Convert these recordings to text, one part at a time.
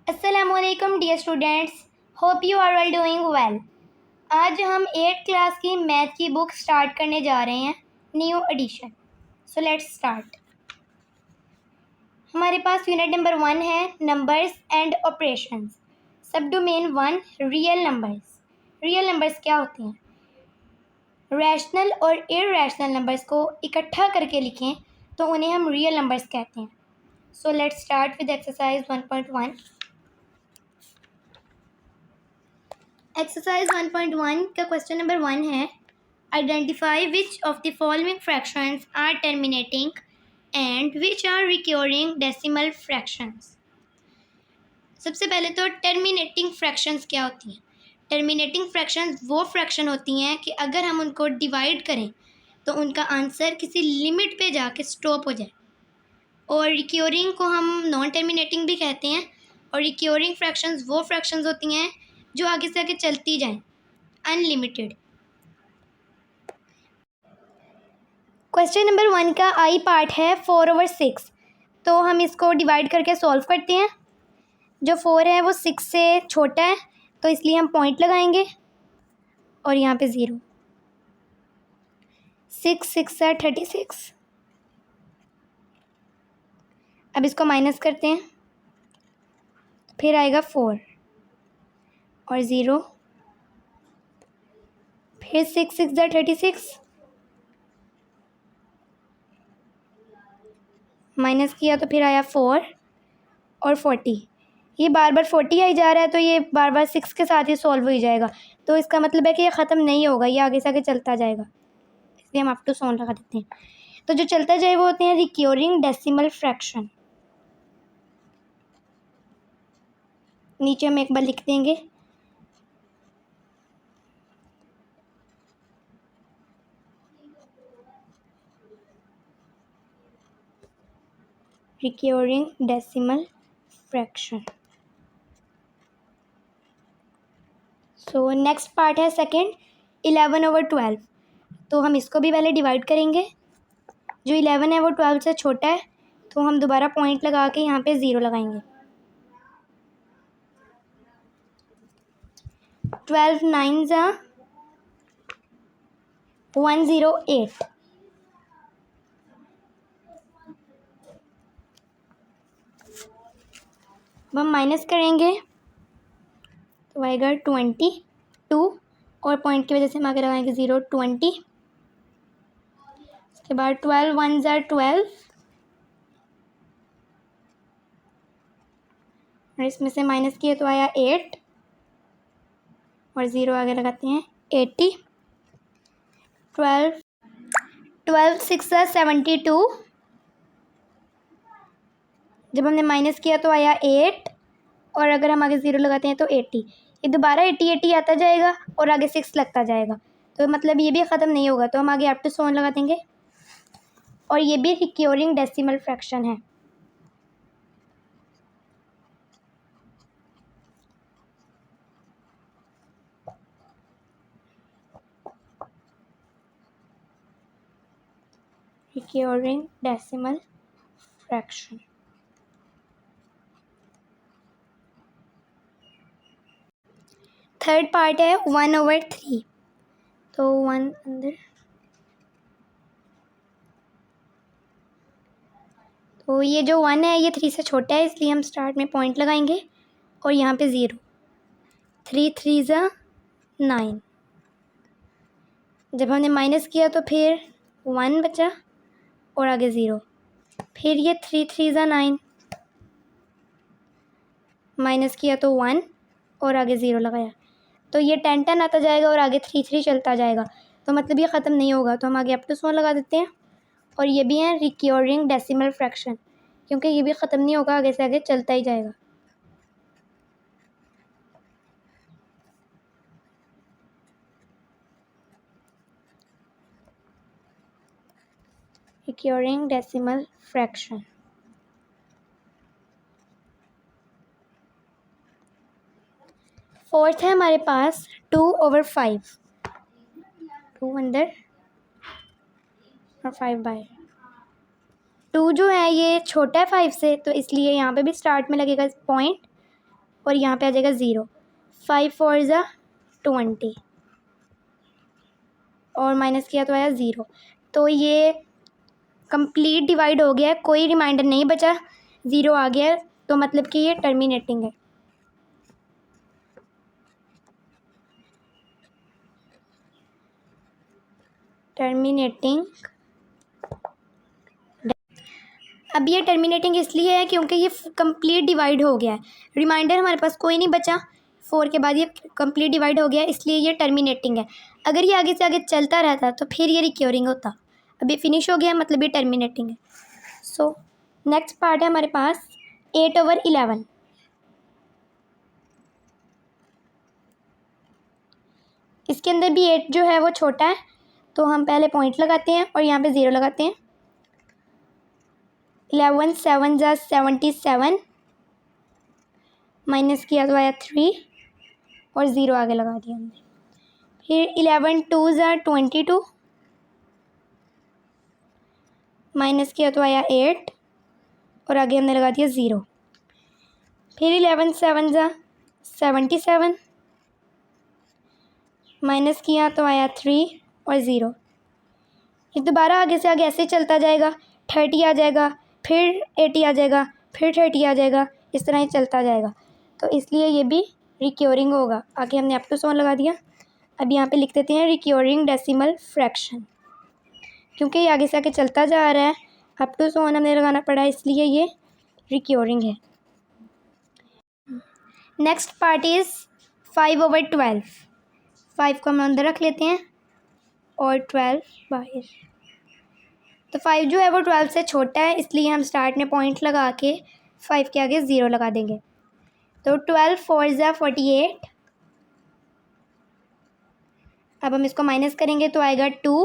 अस्सलामुअलैकुम dear students, hope you are all doing well. आज हम 8th क्लास की मैथ की बुक स्टार्ट करने जा रहे हैं, new edition. So let's start. हमारे पास यूनिट नंबर 1 है numbers and operations. Subdomain 1 real numbers. Real numbers क्या होते हैं? रैशनल और इरैशनल नंबर्स को इकट्ठा करके लिखें तो उन्हें हम रियल नंबर्स कहते हैं। So let's start with exercise 1.1। Exercise 1.1 का क्वेश्चन नंबर 1 है, identify which of the following fractions are terminating and which are recurring decimal fractions. सबसे पहले तो टर्मिनेटिंग फ्रैक्शंस क्या होती हैं? टर्मिनेटिंग फ्रैक्शंस वो फ्रैक्शन होती हैं कि अगर हम उनको डिवाइड करें तो उनका आंसर किसी लिमिट पे जाके स्टॉप हो जाए। और रिक्योरिंग को हम नॉन टर्मिनेटिंग भी कहते हैं। और रिक्योरिंग फ्रैक्शंस वो फ्रैक्शंस होती हैं जो आगे से आगे चलती जाएं, अनलिमिटेड। क्वेश्चन नंबर 1 का आई पार्ट है 4/6। तो हम इसको डिवाइड करके सॉल्व करते हैं। जो 4 है वो 6 से छोटा है तो इसलिए हम पॉइंट लगाएंगे और यहाँ पे 0। 6 है 36। अब इसको माइनस करते हैं, फिर आएगा 4 और 0, फिर 6 है 36, माइनस किया तो फिर आया 4 और 40। ये बार बार 40 आई जा रहा है तो ये बार बार 6 के साथ ही सॉल्व हो जाएगा। तो इसका मतलब है कि ये ख़त्म नहीं होगा, ये आगे से आगे चलता जाएगा, इसलिए हम आफ्टर सोन लगा देते हैं। तो जो चलता जाए वो होते हैं रिक्योरिंग डेसिमल फ्रैक्शन। नीचे हम एक बार लिख देंगे, रिक्योरिंग डेसिमल फ्रैक्शन। सो नेक्स्ट पार्ट है सेकंड 11/12। तो हम इसको भी पहले डिवाइड करेंगे। जो 11 है वो 12 से छोटा है तो हम दोबारा पॉइंट लगा के यहाँ पे 0 लगाएंगे। 12 9 ज़ा 108। अब हम माइनस करेंगे तो आएगा 22 और पॉइंट की वजह से हम आगे लगाएंगे 0 20। उसके बाद 12 1 ज़ा 12 और इसमें से माइनस किए तो आया 8 और 0 आगे लगाते हैं 80। 12 6 ज़ा 72। जब हमने माइनस किया तो आया 8 और अगर हम आगे 0 लगाते हैं तो 80। ये दोबारा 80 आता जाएगा और आगे 6 लगता जाएगा, तो मतलब ये भी ख़त्म नहीं होगा। तो हम आगे आफ्टर सोन लगा देंगे और ये भी रिक्योरिंग डेसिमल फ्रैक्शन है। Recurring decimal fraction. Third part है 1/3। तो 1 अंदर, तो ये जो 1 है ये 3 से छोटा है इसलिए हम स्टार्ट में पॉइंट लगाएंगे और यहाँ पे 0। 3 3 ज़ा 9। जब हमने माइनस किया तो फिर 1 बचा और आगे 0। फिर ये 3 3 ज़ा 9, माइनस किया तो 1 और आगे 0 लगाया, तो ये 10 10 आता जाएगा और आगे 3 3 चलता जाएगा। तो मतलब ये ख़त्म नहीं होगा, तो हम आगे अप टू 1 लगा देते हैं। और ये भी है रिक्योरिंग डेसिमल फ्रैक्शन, क्योंकि ये भी ख़त्म नहीं होगा, आगे से आगे चलता ही जाएगा। Recurring decimal fraction. फोर्थ है हमारे पास 2/5। 2 अंदर और 5/2। 2 जो है ये छोटा है 5 से, तो इसलिए यहाँ पे भी स्टार्ट में लगेगा पॉइंट और यहाँ पे आ जाएगा 0। 5 4 ज़ा 20 और माइनस किया तो आया 0। तो ये कंप्लीट डिवाइड हो गया है, कोई रिमाइंडर नहीं बचा, 0 आ गया है, तो मतलब कि ये टर्मिनेटिंग है। टर्मिनेटिंग। अब ये टर्मिनेटिंग इसलिए है क्योंकि ये कंप्लीट डिवाइड हो गया है, रिमाइंडर हमारे पास कोई नहीं बचा, 4 के बाद ये कंप्लीट डिवाइड हो गया है, इसलिए ये टर्मिनेटिंग है। अगर ये आगे से आगे चलता रहता तो फिर ये रिक्योरिंग होता। अब ये फिनिश हो गया, मतलब ये टर्मिनेटिंग है। सो नेक्स्ट पार्ट है हमारे पास 8/11। इसके अंदर भी 8 जो है वो छोटा है, तो हम पहले पॉइंट लगाते हैं और यहाँ पे 0 लगाते हैं। 11 7 ज़ा 77 माइनस किया तो आया 3 और 0 आगे लगा दिया हमने। फिर 11 2 ज़ा 22 माइनस किया तो आया 8 और आगे हमने लगा दिया 0। फिर 11 7 ज़ा 77 माइनस किया तो आया 3 और 0। ये दोबारा आगे से आगे ऐसे चलता जाएगा, 30 आ जाएगा, फिर 80 आ जाएगा, फिर 30 आ जाएगा, इस तरह ही चलता जाएगा, तो इसलिए ये भी रिक्योरिंग होगा। आगे हमने अप टू 100 लगा दिया। अब यहाँ पे लिख देते हैं रिक्योरिंग डेसिमल फ्रैक्शन, क्योंकि ये आगे से आगे चलता जा रहा है, अप टू 100 हमें लगाना पड़ा, इसलिए ये रिक्योरिंग है। Next part is 5/12। 5 को हम अंदर रख लेते हैं और 12 बाहर। तो 5 जो है वो 12 से छोटा है, इसलिए हम स्टार्ट में पॉइंट लगा के 5 के आगे 0 लगा देंगे। तो 12 4 ज़ा 48। अब हम इसको माइनस करेंगे तो आएगा 2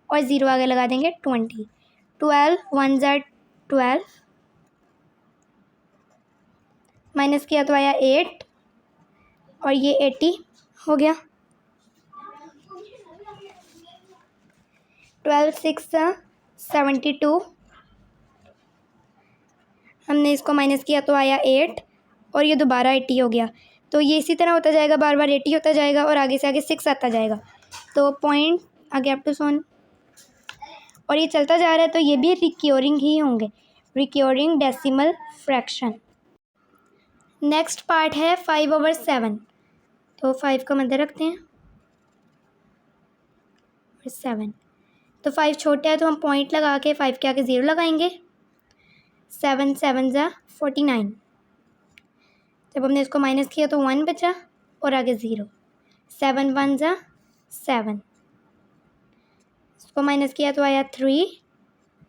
और 0 आगे लगा देंगे 20। 12 1 ज़ा 12 माइनस किया तो आया 8 और ये 80 हो गया। 12 6 ज़ा 72 हमने इसको माइनस किया तो आया 8 और ये दोबारा 80 हो गया। तो ये इसी तरह होता जाएगा, बार बार 80 होता जाएगा और आगे से आगे 6 आता जाएगा, तो पॉइंट आगे अप टू 100 और ये चलता जा रहा है, तो ये भी रिक्योरिंग ही होंगे, recurring decimal fraction. Next part है 5/7। तो 5 को मध्य रखते हैं और 7। तो 5 छोटा है तो हम पॉइंट लगा के 5 के आगे 0 लगाएंगे। 7 7 ज़ा 49। जब हमने इसको माइनस किया तो 1 बचा और आगे 0। 7 1 ज़ा 7, इसको माइनस किया तो आया 3,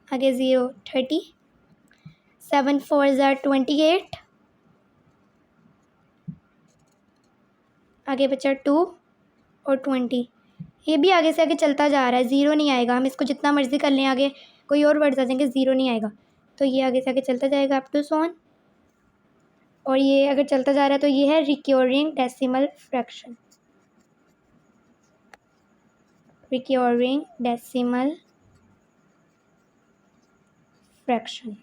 आगे 0 30। 7 4 ज़ा 28, आगे बचा 2 और 20। ये भी आगे से आगे चलता जा रहा है, 0 नहीं आएगा, हम इसको जितना मर्ज़ी कर लें, आगे कोई और वर्ड्स आ जाएंगे, 0 नहीं आएगा, तो ये आगे से आगे चलता जाएगा अप टू 100। और ये अगर चलता जा रहा है तो ये है recurring decimal fraction, recurring decimal fraction.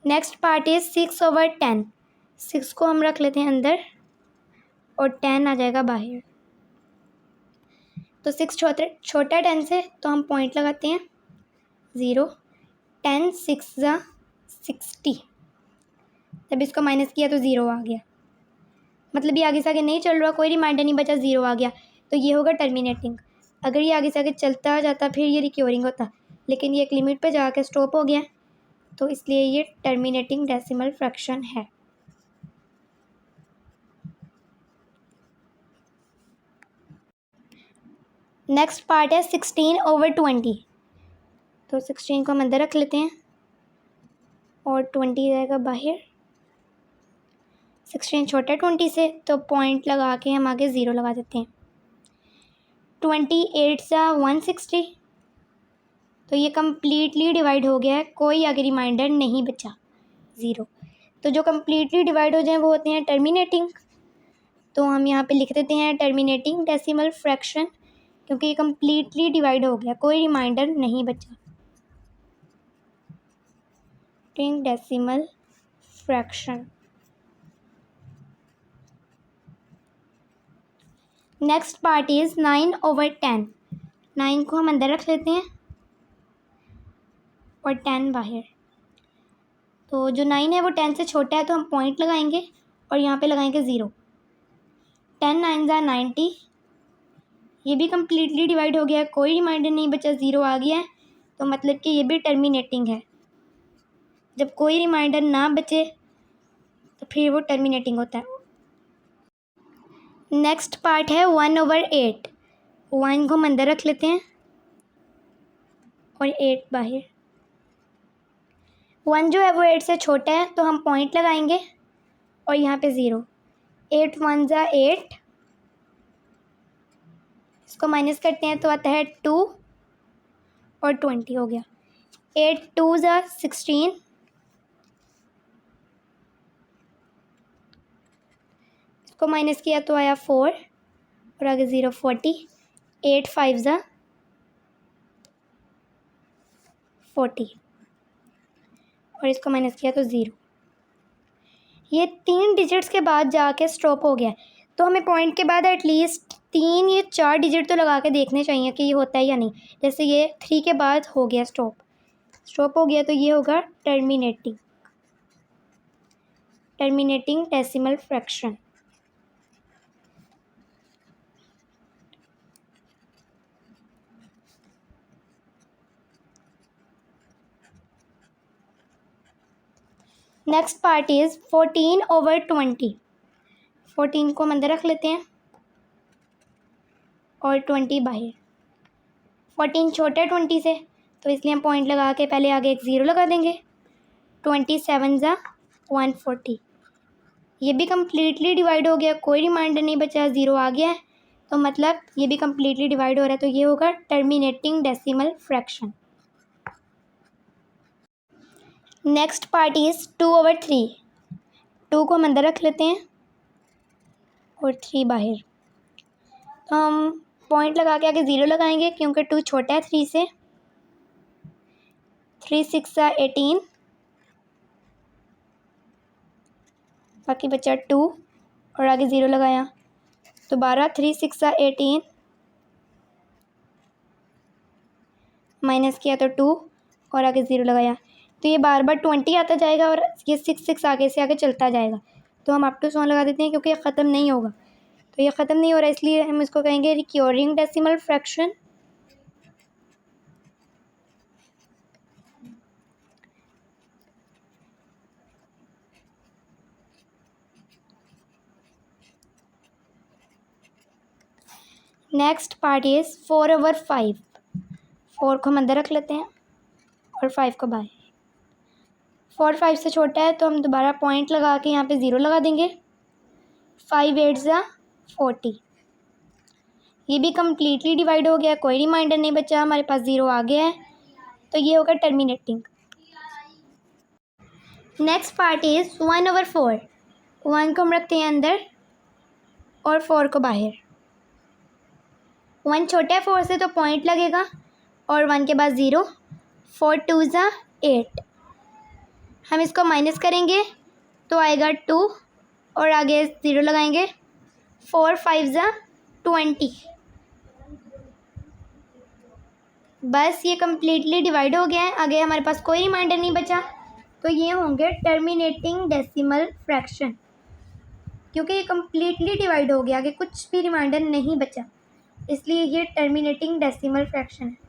Next part is 6/10। 6 को हम रख लेते हैं अंदर और 10 आ जाएगा बाहर। तो 6 छोटा 10 से, तो हम पॉइंट लगाते हैं 0। 10 6 ज़ा 60, जब इसको माइनस किया तो 0 आ गया, मतलब ये आगे से आगे नहीं चल रहा, कोई रिमाइंडर नहीं बचा, 0 आ गया, तो ये होगा टर्मिनेटिंग। अगर ये आगे से आगे चलता जाता फिर ये रिक्योरिंग होता, लेकिन ये एक लिमिट पे जाके स्टॉप हो गया, तो इसलिए ये टर्मिनेटिंग डेसिमल फ्रैक्शन है। नेक्स्ट पार्ट है 16/20। तो 16 को हम अंदर रख लेते हैं और 20 जाएगा बाहर। 16 छोटा 20 से, तो पॉइंट लगा के हम आगे 0 लगा देते हैं। 28 ज़ा 160, तो ये कम्प्लीटली डिवाइड हो गया है, कोई आगे रिमाइंडर नहीं बचा, 0। तो जो कम्प्लीटली डिवाइड हो जाए वो होते हैं टर्मिनेटिंग, तो हम यहाँ पे लिख देते हैं टर्मिनेटिंग डेसिमल फ्रैक्शन, क्योंकि ये कम्प्लीटली डिवाइड हो गया, कोई रिमाइंडर नहीं बचा। Decimal fraction. Next part is 9/10। 9 को हम अंदर रख लेते हैं और 10 बाहर। तो जो 9 है वो 10 से छोटा है, तो हम पॉइंट लगाएंगे और यहाँ पे लगाएंगे 0। 10 9 ज़ा 90। ये भी कम्प्लीटली डिवाइड हो गया है, कोई रिमाइंडर नहीं बचा, 0 आ गया है, तो मतलब कि ये भी टर्मिनेटिंग है। जब कोई रिमाइंडर ना बचे तो फिर वो टर्मिनेटिंग होता है। नेक्स्ट पार्ट है 1/8। 1 को हम अंदर रख लेते हैं और 8 बाहर। 1 जो है वो 8 से छोटा है, तो हम पॉइंट लगाएंगे और यहाँ पे 0। 8 1 ज़ा 8। इसको माइनस करते हैं तो आता है 2 और 20 हो गया। 8 2 ज़ा 16। इसको माइनस किया तो आया 4 और आगे 0 40। 8 5 ज़ा 40 और इसको माइनस किया तो 0। ये 3 डिजिट्स के बाद जाके स्टॉप हो गया, तो हमें पॉइंट के बाद एटलीस्ट 3 या 4 डिजिट तो लगा के देखने चाहिए कि ये होता है या नहीं। जैसे ये 3 के बाद हो गया स्टॉप हो गया, तो ये होगा terminating decimal fraction. Next part is 14/20। 14 को हम अंदर रख लेते हैं और 20 बाहर। 14 छोटा है 20 से, तो इसलिए हम पॉइंट लगा के पहले आगे एक 0 लगा देंगे। 27 ज़ा 140। ये भी कम्प्लीटली डिवाइड हो गया, कोई रिमाइंडर नहीं बचा, 0 आ गया है, तो मतलब ये भी कम्प्लीटली डिवाइड हो रहा है, तो ये होगा terminating decimal fraction. Next part is 2/3। 2 को हम अंदर रख लेते हैं और 3 बाहर। तो हम पॉइंट लगा के आगे 0 लगाएंगे क्योंकि 2 छोटा है 3 से। 3 6 ज़ा 18। बाकी बचा 2 और आगे 0 लगाया, दोबारा 3 6 ज़ा 18 माइनस किया तो 2 और आगे 0 लगाया, तो ये बार बार 20 आता जाएगा और ये 6 6 आगे से आगे चलता जाएगा। तो हम अप टू 100 लगा देते हैं क्योंकि ये ख़त्म नहीं होगा, तो ये ख़त्म नहीं हो रहा, इसलिए हम इसको कहेंगे recurring decimal fraction. Next part is 4/5। 4 को हम अंदर रख लेते हैं और 5 को बाहर। 4 5 से छोटा है, तो हम दोबारा पॉइंट लगा के यहाँ पे 0 लगा देंगे। 5 8 ज़ा 40। ये भी कम्प्लीटली डिवाइड हो गया, कोई रिमाइंडर नहीं बचा, हमारे पास 0 आ गया है, तो ये होगा टर्मिनेटिंग। Next part is 1/4। 1 को हम रखते हैं अंदर और 4 को बाहर। 1 छोटा है 4 से, तो पॉइंट लगेगा और 1 के बाद 0। 4 2 ज़ा 8। हम इसको माइनस करेंगे तो आएगा 2 और आगे 0 लगाएंगे। 4 5 ज़ा 20। बस ये कम्प्लीटली डिवाइड हो गया है, आगे हमारे पास कोई रिमाइंडर नहीं बचा, तो ये होंगे टर्मिनेटिंग डेसिमल फ्रैक्शन, क्योंकि ये कम्प्लीटली डिवाइड हो गया, आगे कुछ भी रिमाइंडर नहीं बचा, इसलिए ये टर्मिनेटिंग डेसिमल फ्रैक्शन है।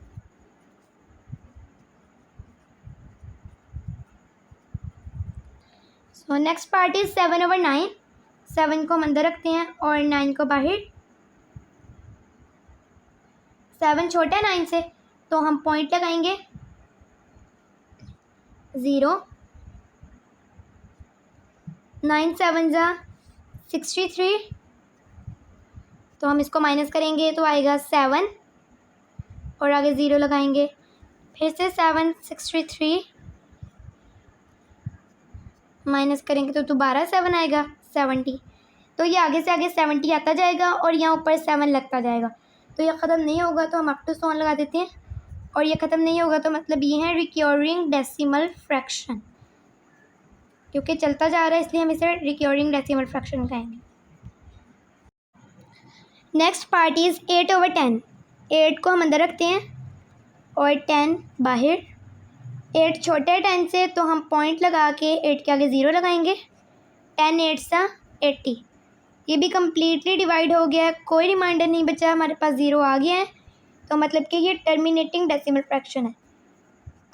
सो नेक्स्ट पार्ट इज 7/9। 7 को हम अंदर रखते हैं और 9 को बाहर। 7 छोटा है 9 से, तो हम पॉइंट लगाएंगे 0। 9 7 ज़ा 63, तो हम इसको माइनस करेंगे तो आएगा 7 और आगे 0 लगाएंगे, फिर से 7 63 माइनस करेंगे तो दोबारा 7 आएगा 70। तो ये आगे से आगे 70 आता जाएगा और यहाँ ऊपर 7 लगता जाएगा, तो ये ख़त्म नहीं होगा, तो हम अप टू 100 लगा देते हैं, और ये ख़त्म नहीं होगा तो मतलब ये है रिक्योरिंग डेसिमल फ्रैक्शन। क्योंकि चलता जा रहा है इसलिए हम इसे रिक्योरिंग डेसिमल फ्रैक्शन कहेंगे। Next part is 8/10। 8 को हम अंदर रखते हैं और 10 बाहर। 8 छोटा है 10 से, तो हम पॉइंट लगा के 8 के आगे 0 लगाएंगे। 10 8 सा 80। ये भी कम्प्लीटली डिवाइड हो गया है, कोई रिमाइंडर नहीं बचा, हमारे पास 0 आ गया है, तो मतलब कि ये टर्मिनेटिंग डेसिमल फ्रैक्शन है।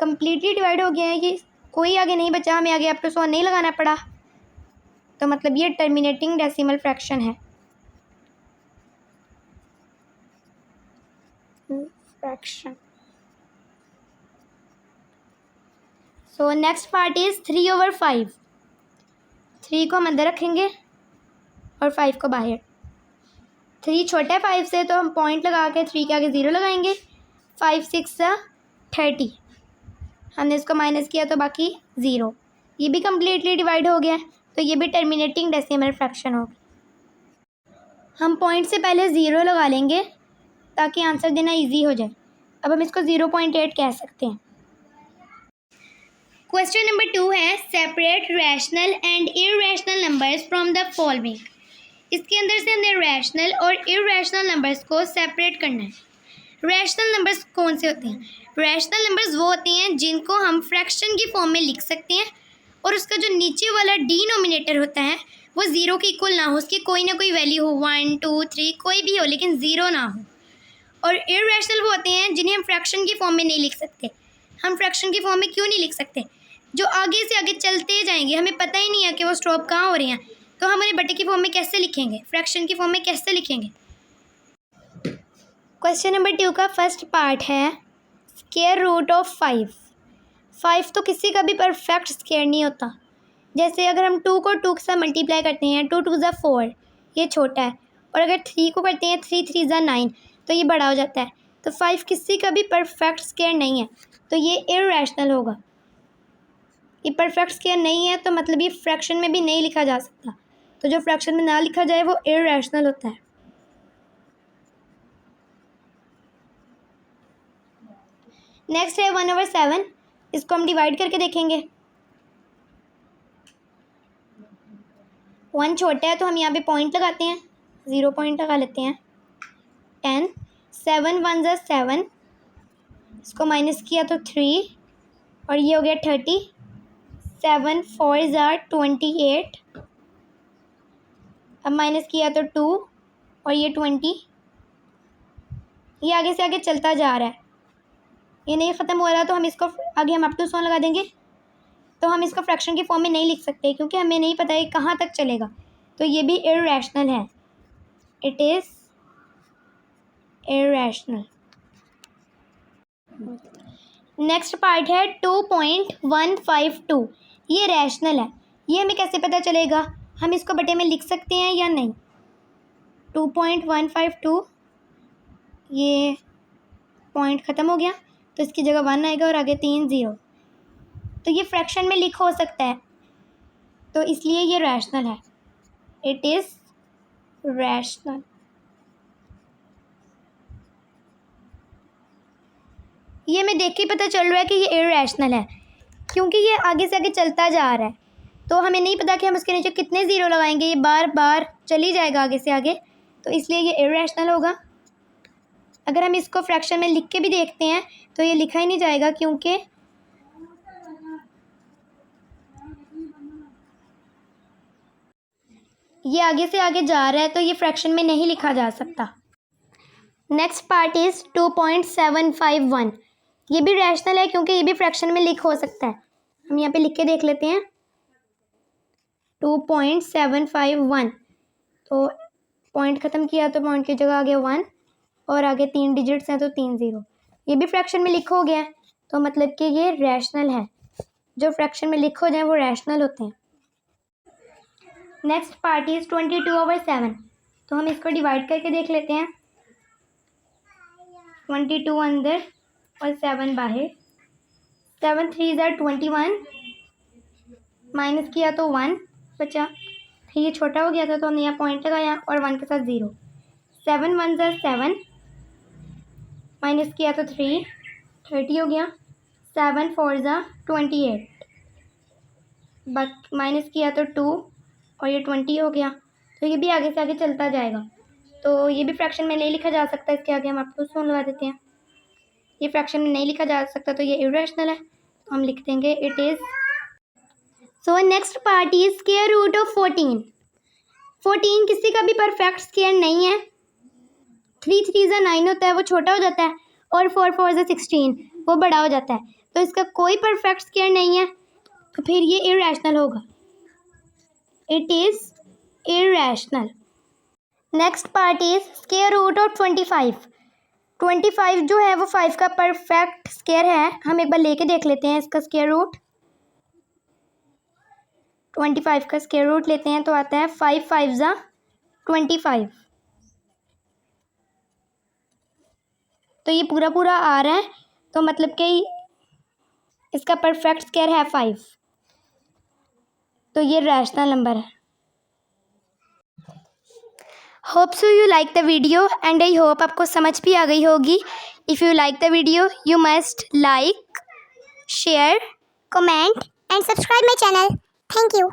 कम्प्लीटली डिवाइड हो गया है, ये कोई आगे नहीं बचा, हमें आगे आप +1 नहीं लगाना पड़ा, तो मतलब ये टर्मिनेटिंग डेसिमल फ्रैक्शन है। Fraction. So next part is 3/5। 3 को हम अंदर रखेंगे और 5 को बाहर। 3 छोटा है 5 से, तो हम पॉइंट लगा के 3 के आगे 0 लगाएंगे। 5 6 सा 30। हमने इसको माइनस किया तो बाकी 0। ये भी कम्प्लीटली डिवाइड हो गया है, तो ये भी टर्मिनेटिंग डेसिमल फ्रैक्शन होगी। हम पॉइंट से पहले 0 लगा लेंगे ताकि आंसर देना इजी हो जाए। अब हम इसको 0.8 कह सकते हैं। क्वेश्चन नंबर 2 है separate rational and irrational numbers from the following. इसके अंदर से हमने रैशनल और इररेशनल नंबर्स को सेपरेट करना है। रैशनल नंबर्स कौन से होते हैं? रैशनल नंबर्स वो होते हैं जिनको हम फ्रैक्शन की फॉर्म में लिख सकते हैं और उसका जो नीचे वाला डिनोमिनेटर होता है वो 0 के इक्वल ना हो, उसकी कोई ना कोई वैल्यू हो, 1 2 3 कोई भी हो, लेकिन 0 ना हो। और इररेशनल वो होते हैं जिन्हें हम फ्रैक्शन की फॉर्म में नहीं लिख सकते। हम फ्रैक्शन की फॉर्म में क्यों नहीं लिख सकते? जो आगे से आगे चलते जाएंगे, हमें पता ही नहीं है कि वो स्टॉप कहाँ हो रहे हैं, तो हम उन्हें बटे की फॉर्म में कैसे लिखेंगे, फ्रैक्शन की फॉर्म में कैसे लिखेंगे? क्वेश्चन नंबर 2 का फर्स्ट पार्ट है स्क्वायर रूट ऑफ 5। 5 तो किसी का भी परफेक्ट स्क्वायर नहीं होता। जैसे अगर हम 2 को 2 के साथ मल्टीप्लाई करते हैं, 2 2 ज़ा 4, ये छोटा है, और अगर 3 को करते हैं 3 3 ज़ा 9, तो ये बड़ा हो जाता है। तो 5 किसी का भी परफेक्ट स्क्वायर नहीं है, तो ये इररेशनल होगा। ये परफेक्ट स्क्वायर नहीं है, तो मतलब ये फ्रैक्शन में भी नहीं लिखा जा सकता। तो जो फ्रैक्शन में ना लिखा जाए वो इररेशनल होता है। नेक्स्ट है 1/7। इसको हम डिवाइड करके देखेंगे। 1 छोटा है तो हम यहाँ पे पॉइंट लगाते हैं, 0 पॉइंट लगा लेते हैं। 10 7 1 ज़ा 7, इसको माइनस किया तो 3, और ये हो गया 30। 7 4 ज़ा 28, अब माइनस किया तो 2, और ये 20। ये आगे से आगे चलता जा रहा है, ये नहीं ख़त्म हो रहा, तो हम इसको आगे हम +1 लगा देंगे। तो हम इसको फ्रैक्शन की फॉर्म में नहीं लिख सकते क्योंकि हमें नहीं पता है कहाँ तक चलेगा, तो ये भी इररेशनल है। It is irrational. Next part है 2.152। ये रैशनल है। ये हमें कैसे पता चलेगा? हम इसको बटे में लिख सकते हैं या नहीं? 2.152, ये पॉइंट ख़त्म हो गया तो इसकी जगह 1 आएगा और आगे 3 0, तो ये फ्रैक्शन में लिख हो सकता है, तो इसलिए ये रैशनल है। It is rational. ये हमें देख के पता चल रहा है कि ये इररेशनल है क्योंकि ये आगे से आगे चलता जा रहा है, तो हमें नहीं पता कि हम उसके नीचे कितने 0 लगाएंगे, ये बार बार चली जाएगा आगे से आगे, तो इसलिए ये इररेशनल होगा। अगर हम इसको फ्रैक्शन में लिख के भी देखते हैं तो ये लिखा ही नहीं जाएगा क्योंकि ये आगे से आगे जा रहा है, तो ये फ्रैक्शन में नहीं लिखा जा सकता। Next part is 2.751। ये भी रैशनल है क्योंकि ये भी फ्रैक्शन में लिख हो सकता है। हम यहाँ पे लिख के देख लेते हैं 2.751, तो पॉइंट ख़त्म किया तो पॉइंट की जगह आ गया 1, और आगे 3 डिजिट्स हैं तो 3 0। ये भी फ्रैक्शन में लिख हो गया है, तो मतलब कि ये रैशनल है। जो फ्रैक्शन में लिख हो जाए वो रैशनल होते हैं। Next part is 22/7। तो हम इसको डिवाइड करके देख लेते हैं। 22 अंदर और 7 बाहर। 7 3 ज़ा 21, माइनस किया तो 1 बचा, फिर ये छोटा हो गया था तो हमने यहाँ पॉइंट लगाया और 1 के साथ 0। 7 1 ज़ा 7, माइनस किया तो 3 30 हो गया। 7 4 ज़ा 28, माइनस किया तो 2 और ये 20 हो गया, तो ये भी आगे से आगे चलता जाएगा। तो ये भी फ्रैक्शन में नहीं लिखा जा सकता, इसके आगे हम आपको सुनवा देते हैं। ये फ्रैक्शन में नहीं लिखा जा सकता तो ये इरेशनल है, तो हम लिख देंगे it is. So next part is square root of 14। 14 किसी का भी परफेक्ट स्क्वायर नहीं है। 3 3 ज़ा 9 होता है, वो छोटा हो जाता है, और 4 4 ज़ा 16 वो बड़ा हो जाता है, तो इसका कोई परफेक्ट स्क्वायर नहीं है, तो फिर ये इरेशनल होगा। It is irrational. Next part is square root of 25। 25 जो है वो 5 का परफेक्ट स्क्वायर है। हम एक बार लेके देख लेते हैं इसका स्क्वायर रूट। 25 का स्क्वायर रूट लेते हैं तो आता है 5 5 ज़ा 25। तो ये पूरा पूरा आ रहा है, तो मतलब कि इसका परफेक्ट स्क्वायर है 5, तो ये रैशनल नंबर है। Hope so you like the video and I hope आपको समझ भी आ गई होगी। If you like the video you must like, share, comment and subscribe my channel. Thank you.